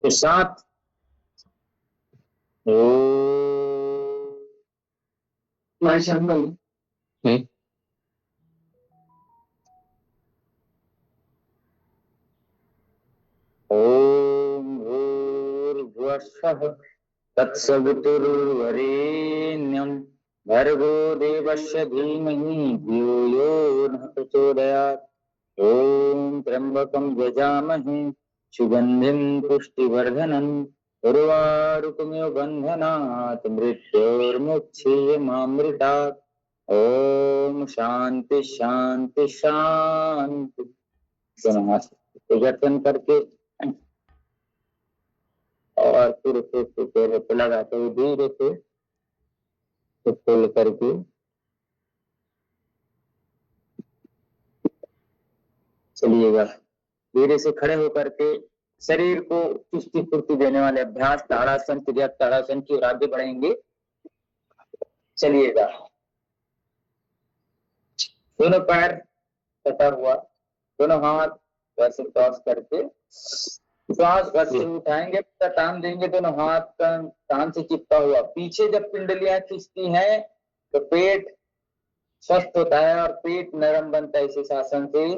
के साथ ओम भूर्भुवस्सुः तत्सवितुर्वरेण्यं भर्गो देवस्य धीमहि धियो यो नः प्रचोदयात्। ओम त्र्यंबकं यजामहे सुगंधिं पुष्टिवर्धनम् उर्वारुकमिव बन्धनात् मृत्योर्मुक्षीयमामृतात्। ओम शांति शांति शांति। गठन करके और फिर से चेहरे पे लगाते हुए धीरे से खोल करके चलिएगा। धीरे से खड़े होकर के शरीर को चुस्ती फुर्ती देने वाले अभ्यास ताड़ासन क्रिया ताड़ासन की ओर आगे बढ़ेंगे। चलिएगा। दोनों पैर कटा हुआ, दोनों हाथ वैसे क्रॉस करके श्वास भर से उठाएंगे, टान देंगे, दोनों हाथ कान से चिपका हुआ। पीछे जब पिंडलियां खींचती हैं तो पेट स्वस्थ होता है और पेट नरम बनता है इस आसन से,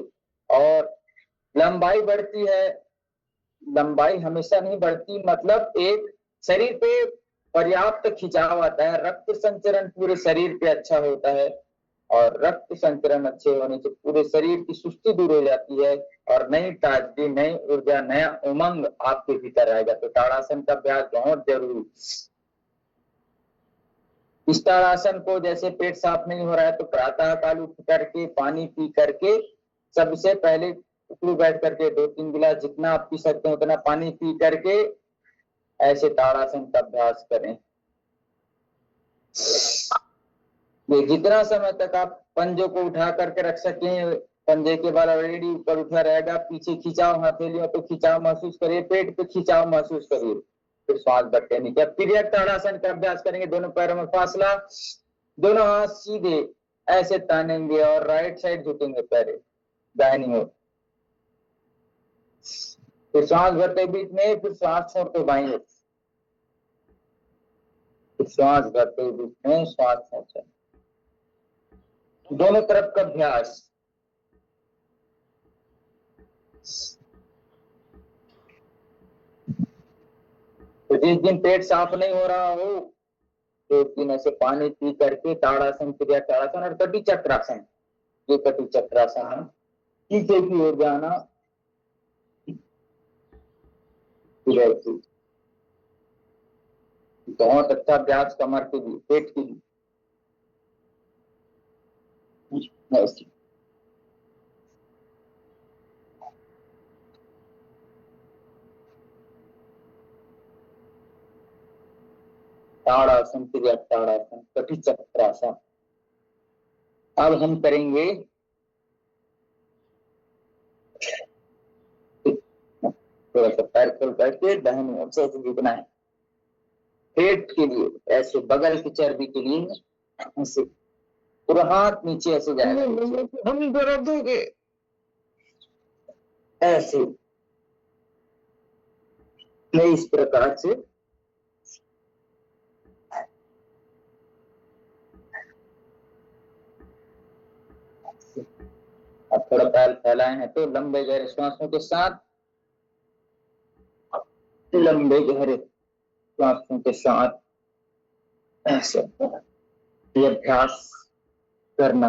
और लंबाई बढ़ती है। लंबाई हमेशा नहीं बढ़ती, मतलब एक शरीर पे पर्याप्त खिंचाव आता है, रक्त संचरण पूरे शरीर पे अच्छा होता है, और रक्त संचरण अच्छे होने से पूरे शरीर की सुस्ती दूर हो जाती है और नई ताजगी, नई ऊर्जा, नया उमंग आपके भीतर आएगा। तो ताड़ासन का अभ्यास बहुत जरूरी। इस ताड़ासन को जैसे पेट साफ नहीं हो रहा है तो प्रातः काल उठ करके पानी पी करके सबसे पहले उठू बैठ करके 2-3 गिलास जितना आप पी सकते हैं उतना पानी पी करके ऐसे ताड़ासन का अभ्यास करें। जितना समय तक आप पंजों को उठा करके रख सकें, पंजे के बाल ऑलरेडी ऊपर उठा रहेगा, पीछे खिंचाव हथेलियों पे खिंचाव महसूस करिए, पेट पे खिंचाव महसूस करिए, फिर श्वास भरते नहीं। जब पीरियड ताड़ासन का अभ्यास करेंगे, दोनों पैरों में फासला, दोनों हाथ सीधे ऐसे तानेंगे और राइट साइड झुकेंगे पैर दाहिनी ओर। फिर श्वास भरते बीच में, फिर श्वास छोड़ते बाईं ओर, फिर श्वास भरते बीच में, श्वास छोड़ते, दोनों तरफ का अभ्यास। तो जिस दिन पेट साफ नहीं हो रहा हो तो उस दिन ऐसे पानी पी करके ताड़ासन क्रिया ताड़ासन और कटी चक्रासन, ये कटी चक्रासन है, पीछे की ओर जाना, बहुत अच्छा अभ्यास कमर के लिए, पेट के लिए। ताड़ासन क्रिया ताड़ासन कटी चक्रासन। अब हम करेंगे थोड़ा सा पैर खोल करके दाहिनी ओर से झुकना है, पेट के लिए ऐसे, बगल की चर्बी के लिए ऐसे, पूरा हाथ नीचे ऐसे जाएगा, हम दर्द दोगे ऐसे नहीं, इस प्रकार से अब थोड़ा पैर फैलाए हैं तो लंबे गहरे श्वासों के साथ, लंबे गहरे श्वासों के साथ ऐसे ये अभ्यास करना।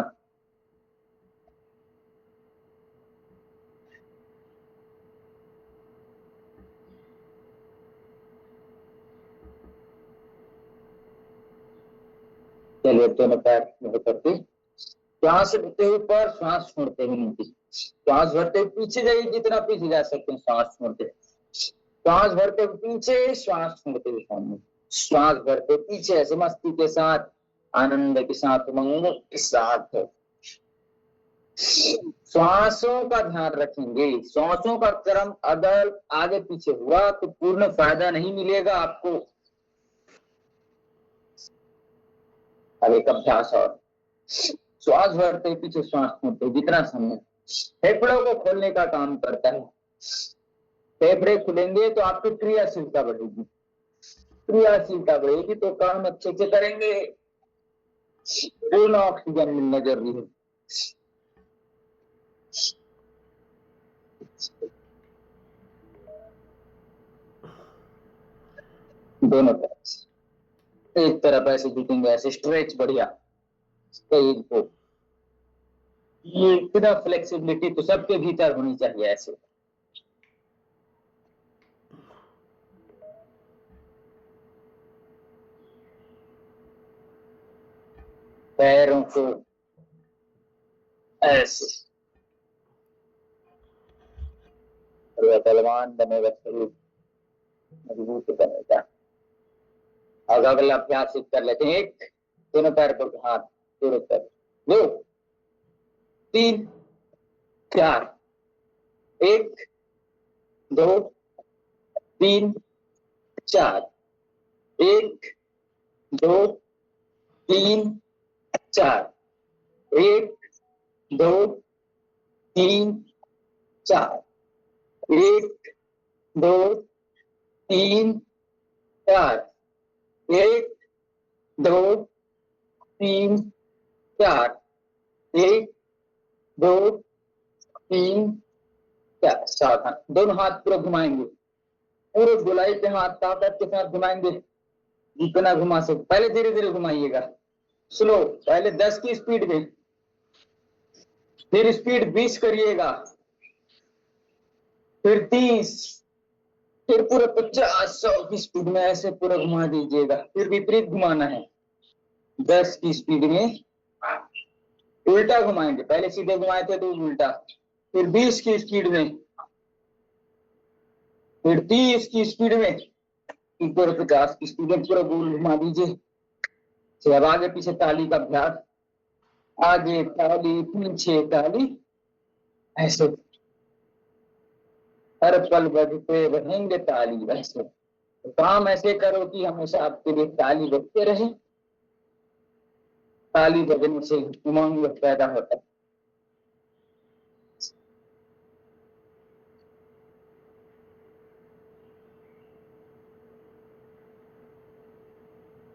चलिए दोनों पैर करके श्वास भरते हुए ऊपर, श्वास छोड़ते हुए नीचे, श्वास भरते हुए पीछे जाइए, जितना पीछे जा सकते हैं श्वास छोड़ते, श्वास भरते हुए पीछे, श्वास छोड़ते हुए सामने, श्वास भरते पीछे ऐसे मस्ती के साथ, आनंद के साथ, उमंग के साथ। श्वासों का ध्यान रखेंगे। श्वासों का क्रम अगर आगे पीछे हुआ तो पूर्ण फायदा नहीं मिलेगा आपको। अब एक अभ्यास और, श्वास भरते पीछे, श्वास छोड़ते, जितना समय फेफड़ों को खोलने का काम करता है। फेफड़े खुलेंगे तो आपकी क्रियाशीलता बढ़ेगी, क्रियाशीलता बढ़ेगी तो काम अच्छे से करेंगे, पूर्ण ऑक्सीजन मिलना जरूरी है। दोनों तरफ से, एक तरफ ऐसे झुकेंगे, ऐसे स्ट्रेच बढ़िया शरीर को, ये इतना फ्लेक्सिबिलिटी तो सबके भीतर होनी चाहिए। ऐसे पैरों को ऐसे, बलवान बनेगा शरीर, मजबूत बनेगा। अब अगला अभ्यास कर लेते हैं। एक, दोनों पैर पर हाथ जोड़ो कर, 2 3 4, 1 2 3 4, 1 2 3 4, 1 2 3 4, 1 2 3 4, 1 2 3 4, 1 2 3 4। सावधान, दोनों हाथ पूरा घुमाएंगे, पूरे गोलाई पे हाथ ताकत के साथ घुमाएंगे, जितना घुमा सकते। पहले धीरे धीरे घुमाइएगा, स्लो, पहले 10 की स्पीड में, फिर स्पीड 20 करिएगा, फिर 30, फिर पूरे 50 100 की स्पीड में ऐसे पूरा घुमा दीजिएगा। फिर विपरीत घुमाना है, 10 की स्पीड में उल्टा घुमाएंगे, पहले सीधे घुमाए थे तो उल्टा, फिर 20 की स्पीड में, फिर 30 की स्पीड में, पूरे 50 की स्पीड में पूरा गोल घुमा दीजिए। अब आगे पीछे ताली का अभ्यास, आगे ताली पीछे ताली, ऐसे हर पल बजते रहेंगे ताली। वैसे तो काम ऐसे करो कि हमेशा आपके लिए ताली बजते रहे, ताली बजने से उमंग पैदा होता है।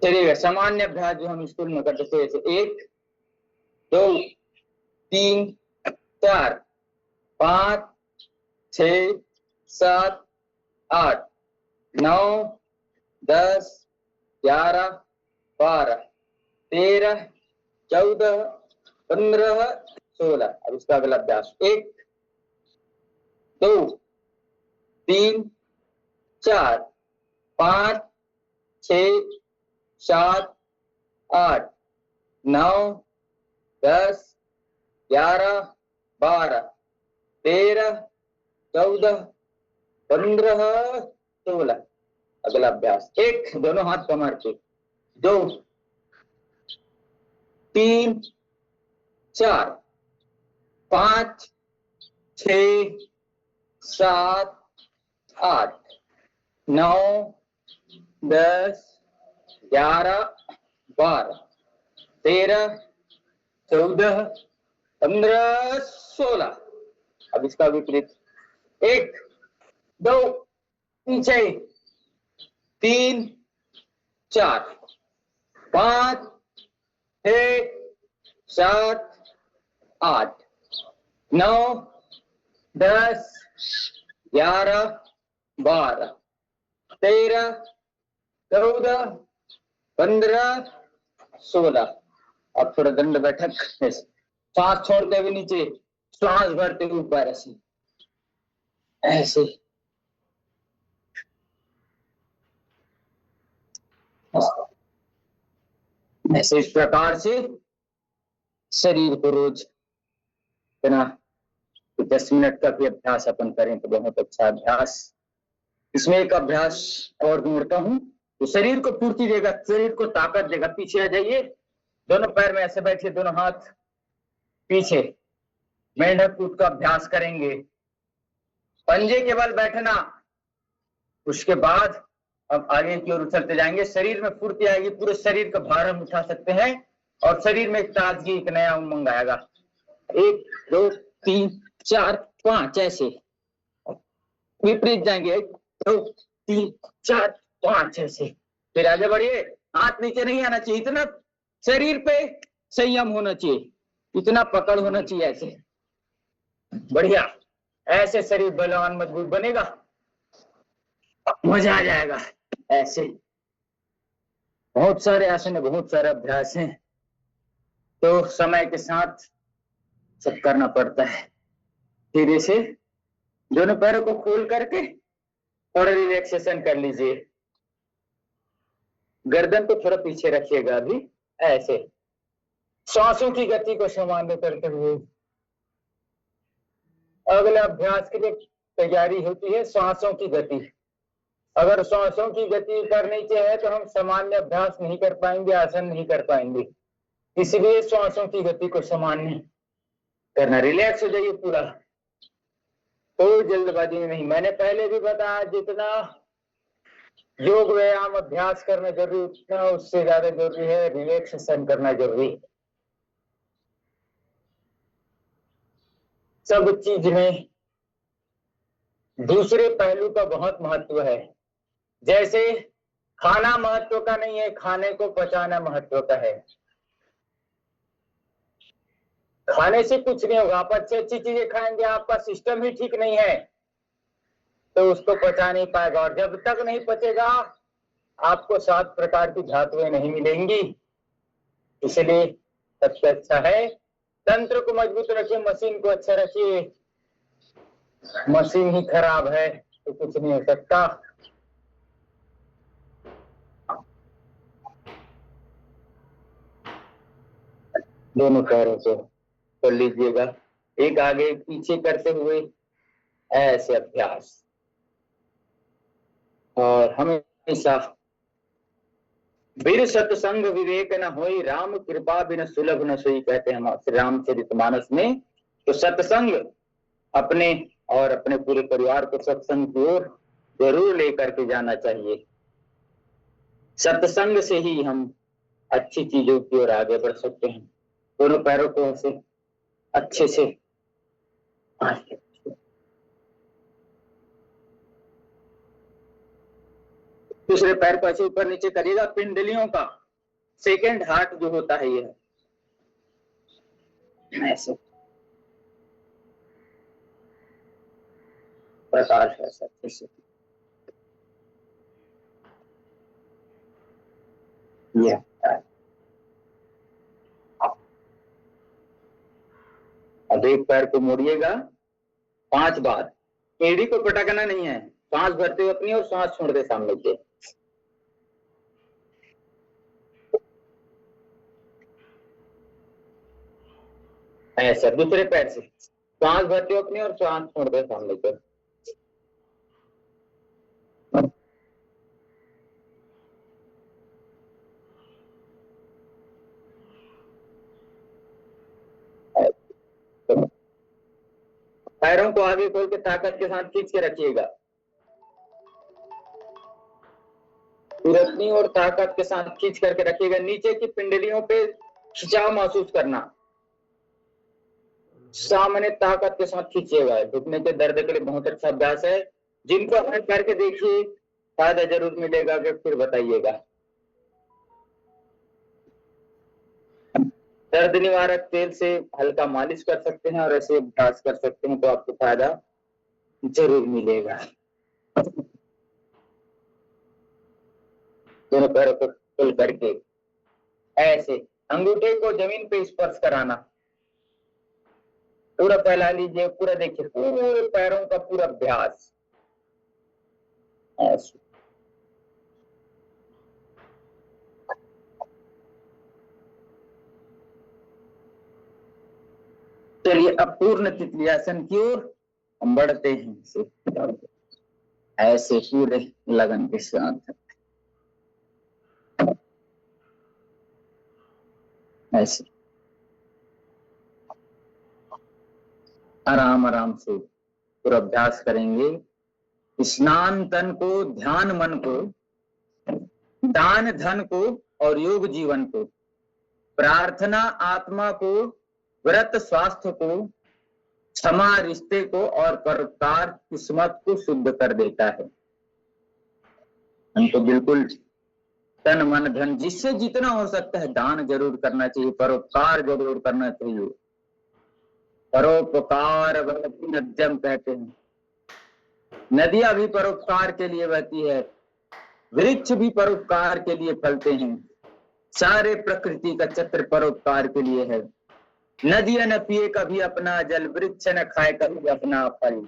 चलिए, सामान्य अभ्यास जो हम स्कूल में करते थे, जैसे 1 2 3 4 5 6 7 8 9 10 11 12 13 14 15 16। अब इसका अगला अभ्यास, 1 2 3 4 5 6 7 8 9 10 11 12 13 14 15 16। अगला अभ्यास, 1 दोनों हाथ कमर पे, 2 3 4 5 6 7 8 9 10 11 12 13 14 15 16। अब इसका विपरीत, 1 2 पीछे, 3 4 5 6 7 8 9 10 11 12 13 14 15 16। अब थोड़ा दंड बैठक, सांस छोड़ते हुए नीचे, श्वास भरते हुए ऊपर, ऐसे ऐसे ऐसे इस प्रकार से शरीर को रोज बिना 10 मिनट का भी अभ्यास अपन करें तो बहुत अच्छा अभ्यास। इसमें एक अभ्यास और जोड़ता हूं, तो शरीर को फुर्ती देगा, शरीर को ताकत देगा। पीछे आ जाइए, दोनों पैर में ऐसे बैठिए, दोनों हाथ पीछे, मेंढक कूद का अभ्यास करेंगे, पंजे के बल बैठना। उसके बाद अब आगे की ओर चलते जाएंगे, शरीर में फुर्ती आएगी, पूरे शरीर का भार हम उठा सकते हैं और शरीर में एक ताजगी, एक नया उमंग आएगा। 1 2 3 4 5 ऐसे, विपरीत जाएंगे, 1 2 3 4 5 ऐसे। फिर आगे बढ़िए, हाथ नीचे नहीं आना चाहिए, इतना शरीर पे संयम होना चाहिए, इतना पकड़ होना चाहिए ऐसे। बढ़िया, ऐसे शरीर बलवान मजबूत बनेगा, मजा आ जाएगा। ऐसे बहुत सारे आसन है, बहुत सारे अभ्यास हैं, तो समय के साथ सब करना पड़ता है। फिर इसे दोनों पैरों को खोल करके थोड़ा रिलैक्सेशन कर लीजिए, गर्दन को थोड़ा पीछे रखिएगा अभी, ऐसे सांसों की गति को सामान्य करते हुए। अगले अभ्यास के लिए तैयारी होती है सांसों की गति। अगर सांसों की गति ऊपर नीचे है तो हम सामान्य अभ्यास नहीं कर पाएंगे, आसन नहीं कर पाएंगे, इसलिए सांसों की गति को सामान्य करना। रिलैक्स हो जाइए पूरा, कोई जल्दबाजी में नहीं। मैंने पहले भी बताया, जितना योग व्यायाम अभ्यास करना जरूरी, उतना उससे ज्यादा जरूरी है रिलैक्सेशन करना जरूरी। सब चीज में दूसरे पहलू का बहुत महत्व है। जैसे खाना महत्व का नहीं है, खाने को पचाना महत्व का है। खाने से कुछ नहीं होगा, आप अच्छी अच्छी चीजें खाएंगे, आपका सिस्टम ही ठीक नहीं है तो उसको पचा नहीं पाएगा, और जब तक नहीं पचेगा आपको 7 प्रकार की धातुएं नहीं मिलेंगी। इसलिए सबसे अच्छा है तंत्र को मजबूत रखिए, मशीन को अच्छा रखिए। मशीन ही खराब है तो कुछ नहीं हो सकता। दोनों पैरों को कर लीजिएगा, एक आगे पीछे करते हुए, ऐसे अभ्यास। और हमेशा वीर सत्संग विवेक न होई, राम कृपा बिन सुलभ न सोई, कहते हैं श्री रामचरितमानस में। तो सत्संग अपने और अपने पूरे परिवार को सत्संग की ओर जरूर लेकर के जाना चाहिए। सत्संग से ही हम अच्छी चीजों की ओर आगे बढ़ सकते हैं। दोनों पैरों को ऐसे अच्छे से दूसरे पैर को ऐसे ऊपर नीचे करिएगा। पिंडलियों का सेकेंड हार्ट जो होता है ये ऐसे प्रकार है, अच्छे से ये अब एक पैर को मोड़िएगा 5 बार, एड़ी को पटकना नहीं है, सांस भरते हुए अपनी और सांस छोड़ते सामने के। ऐसा दूसरे पैर से सांस भरते हुए अपनी और सांस छोड़ते सामने के। पैरों को आगे खोल के ताकत के साथ खींच के रखिएगा, अपनी और ताकत के साथ खींच करके रखिएगा। नीचे की पिंडलियों पे खिंचाव महसूस करना, सामने ताकत के साथ खींचिएगा। घुटने के दर्द के लिए बहुत अच्छा अभ्यास है, जिनको अपने करके देखिए फायदा जरूर मिलेगा, कि फिर बताइएगा। दर्द निवारक तेल से हल्का मालिश कर सकते हैं और ऐसे अभ्यास कर सकते हैं तो आपको फायदा जरूर मिलेगा। दोनों पैरों को खुल करके ऐसे अंगूठे को जमीन पे स्पर्श कराना, पूरा फैला लीजिए, पूरा देखिए पूरे पैरों का पूरा अभ्यास ऐसे। चलिए अब पूर्ण तितलियासन की ओर हम बढ़ते हैं, ऐसे पूरे लगन के साथ ऐसे आराम आराम से पूरा अभ्यास करेंगे। स्नान तन को, ध्यान मन को, दान धन को और योग जीवन को, प्रार्थना आत्मा को, व्रत स्वास्थ्य को, क्षमा रिश्ते को और परोपकार किस्मत को शुद्ध कर देता है। हमको बिल्कुल तन मन धन जिससे जितना हो सकता है दान जरूर करना चाहिए, परोपकार जरूर करना चाहिए। परोपकार वहति नद्यम कहते हैं, नदियां भी परोपकार के लिए बहती है, वृक्ष भी परोपकार के लिए फलते हैं, सारे प्रकृति का चक्र परोपकार के लिए है। नदियां न पिए कभी अपना जल, वृक्ष न खाए कभी अपना फल,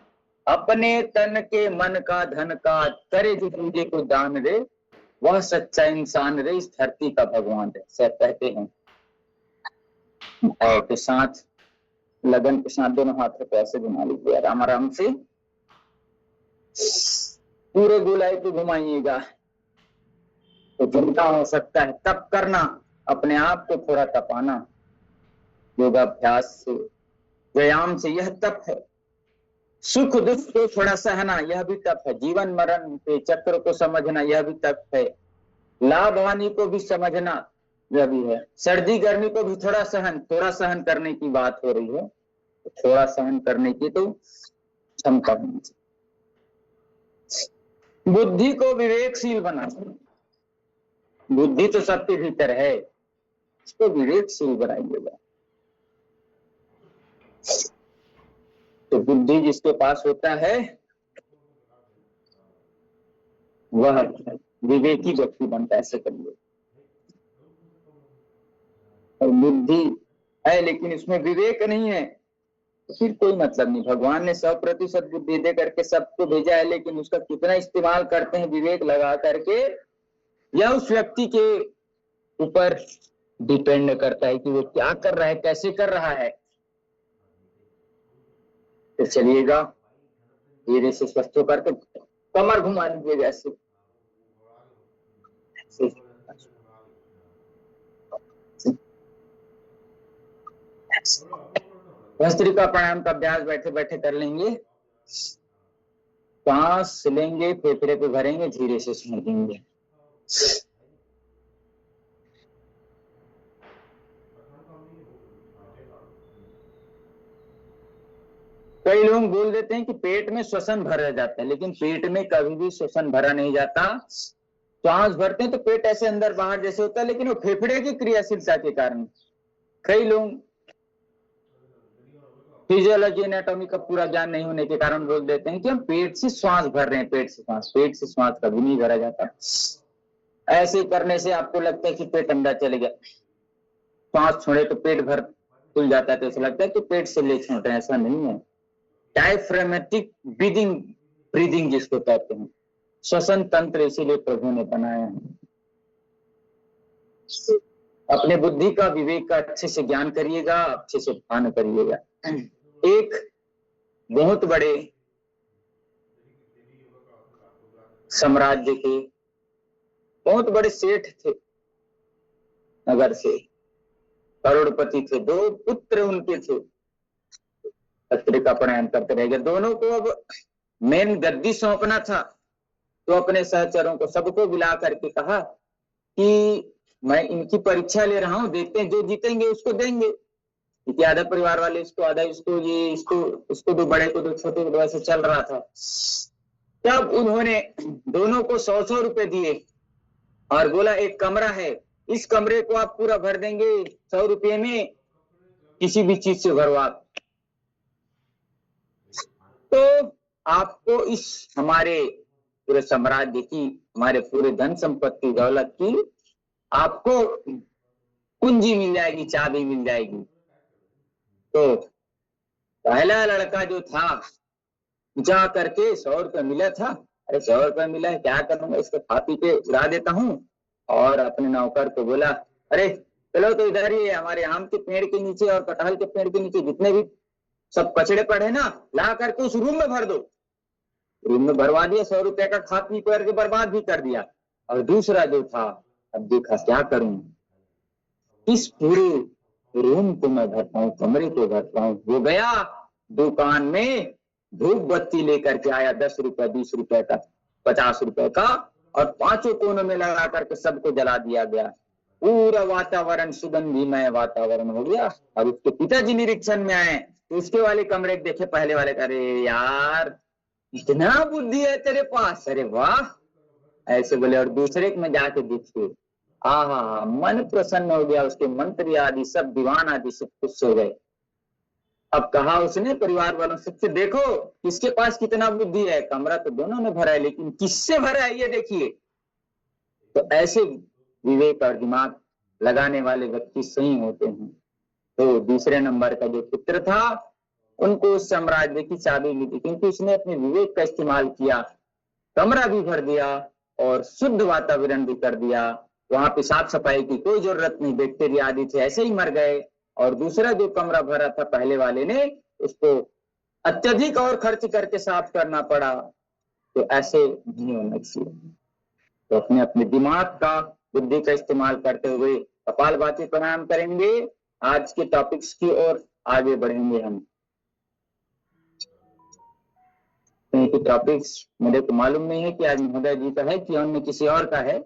अपने तन के मन का धन का करे जो दूजे को दान दे, वह सच्चा इंसान रे इस धरती का भगवान है, सब कहते हैं। और के साथ लगन के साथ दोनों हाथों को ऐसे घुमा लीजिए आराम आराम से, पूरे गोलाई को घुमाइएगा। तो जितना हो सकता है तप करना, अपने आप को थोड़ा तपाना योगाभ्यास से, व्यायाम से, यह तप है। सुख दुख को थोड़ा सहना, यह भी तप है। जीवन मरण के चक्र को समझना, यह भी तप है। लाभ हानि को भी समझना, यह भी है। सर्दी गर्मी को भी थोड़ा सहन करने की बात हो रही है, तो थोड़ा सहन करने की तो क्षमता होनी चाहिए। बुद्धि को विवेकशील बनाना, बुद्धि तो सबके भीतर है, इसको विवेकशील बनाइएगा। तो बुद्धि जिसके पास होता है वह विवेकी व्यक्ति बनता है, ऐसे करिए। और बुद्धि है लेकिन इसमें विवेक नहीं है तो फिर कोई मतलब नहीं। भगवान ने 100% बुद्धि दे करके सबको भेजा है, लेकिन उसका कितना इस्तेमाल करते हैं विवेक लगा करके, यह उस व्यक्ति के ऊपर डिपेंड करता है कि वो क्या कर रहा है, कैसे कर रहा है। तो चलिएगा धीरे से स्वस्थ होकर के कमर घुमा लीजिएगा ऐसे, भस्त्रिका प्राणायाम का अभ्यास बैठे बैठे कर लेंगे। सांस लेंगे, फेफड़े को भरेंगे, धीरे से छोड़ देंगे। कई लोग बोल देते हैं कि पेट में श्वसन भरा जाता है, लेकिन पेट में कभी भी श्वसन भरा नहीं जाता। सांस भरते हैं तो पेट ऐसे अंदर बाहर जैसे होता है, लेकिन वो फेफड़े की क्रियाशीलता के कारण। कई लोग फिजियोलॉजी एनाटॉमी का पूरा ज्ञान नहीं होने के कारण बोल देते हैं कि हम पेट से श्वास भर रहे हैं, पेट से श्वास कभी नहीं भरा जाता। ऐसे करने से आपको लगता है कि पेट अंदर चले गया, श्वास छोड़े तो पेट भर खुल जाता है, तो ऐसा लगता है कि पेट से ले छोड़ रहे हैं, ऐसा नहीं है। डायफ्रामेटिक ब्रीदिंग जिसको कहते हैं, श्वसन तंत्र इसीलिए प्रभु ने बनाया है। अपने बुद्धि का विवेक का अच्छे से ज्ञान करिएगा, अच्छे से ध्यान करिएगा। एक बहुत बड़े साम्राज्य के बहुत बड़े सेठ थे, नगर से करोड़पति थे, 2 पुत्र उनके थे। भस्त्रिका प्राणायाम करते रह गए। दोनों को अब मेन गद्दी सौंपना था, तो अपने सहचरों को सबको बुला करके कहा कि मैं इनकी परीक्षा ले रहा हूं, देखते हैं जो जीतेंगे उसको देंगे। क्योंकि आधा परिवार वाले इसको, आधा इसको, ये इसको 2 बड़े को 2 छोटे को, ऐसे चल रहा था। तब उन्होंने दोनों को 100-100 रुपए दिए और बोला एक कमरा है, इस कमरे को आप पूरा भर देंगे 100 रुपये में, किसी भी चीज से भरवा। तो आपको इस हमारे पूरे साम्राज्य की, हमारे पूरे धन संपत्ति दौलत की आपको कुंजी मिल जाएगी, चाबी मिल जाएगी। तो पहला लड़का जो था जा करके 100 रुपये मिला था, अरे 100 रुपये मिला है, क्या करूंगा, इसको खा पी के उड़ा देता हूँ। और अपने नौकर को बोला अरे चलो तो इधर ही हमारे आम के पेड़ के नीचे और कटहल के पेड़ के नीचे जितने भी सब कचड़े पड़े ना, ला करके उस रूम में भर दो। रूम में भरवा दिया, 100 रुपये का खा पी करके बर्बाद भी कर दिया। और दूसरा जो था, अब देखा क्या करूं, इस पूरे रूम को मैं भरता हूँ, कमरे को भरता हूँ। वो गया दुकान में धूप बत्ती लेकर के आया, 10 रुपए 20 रुपए का, 50 रुपए का, और 5 कोनों में लगा करके सबको जला दिया गया। पूरा वातावरण सुगंधिमय वातावरण हो गया। और उसके पिताजी निरीक्षण में आए उसके वाले कमरे देखे पहले वाले, अरे यार इतना बुद्धि है तेरे पास, अरे वाह ऐसे बोले। और दूसरे में जाके दिखे, हाँ हाँ हाँ, मन प्रसन्न हो गया, उसके मंत्री आदि सब, दीवान आदि सब खुश हो गए। अब कहा उसने परिवार वालों से, देखो किसके पास कितना बुद्धि है, कमरा तो दोनों ने भरा है लेकिन किससे भरा है ये देखिए। तो ऐसे विवेक और दिमाग लगाने वाले व्यक्ति सही होते हैं। तो दूसरे नंबर का जो पुत्र था, उनको उस साम्राज्य की चाबी मिली क्योंकि उसने अपने विवेक का इस्तेमाल किया, कमरा भी भर दिया और शुद्ध वातावरण भी कर दिया। वहां पे साफ सफाई की कोई जरूरत नहीं, बैक्टीरिया आदि थे ऐसे ही मर गए। और दूसरा जो कमरा भरा था पहले वाले ने, उसको अत्यधिक और खर्च करके साफ करना पड़ा। तो ऐसे नहीं होना चाहिए। तो अपने अपने दिमाग का, बुद्धि का इस्तेमाल करते हुए कपालभाति प्राणायाम करेंगे। आज के टॉपिक्स की ओर आगे बढ़ेंगे हम। टॉपिक्स मुझे तो मालूम नहीं है कि आज महोदय जी का है कि अन्य किसी और का है।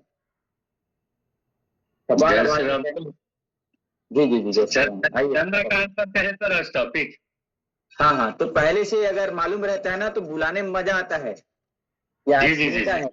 कपालभाति, जी जी जी चंद्रकांत सर का है सर आज टॉपिक। हाँ हाँ, तो पहले से अगर मालूम रहता है ना तो बुलाने में मजा आता है। जी जी जी, का है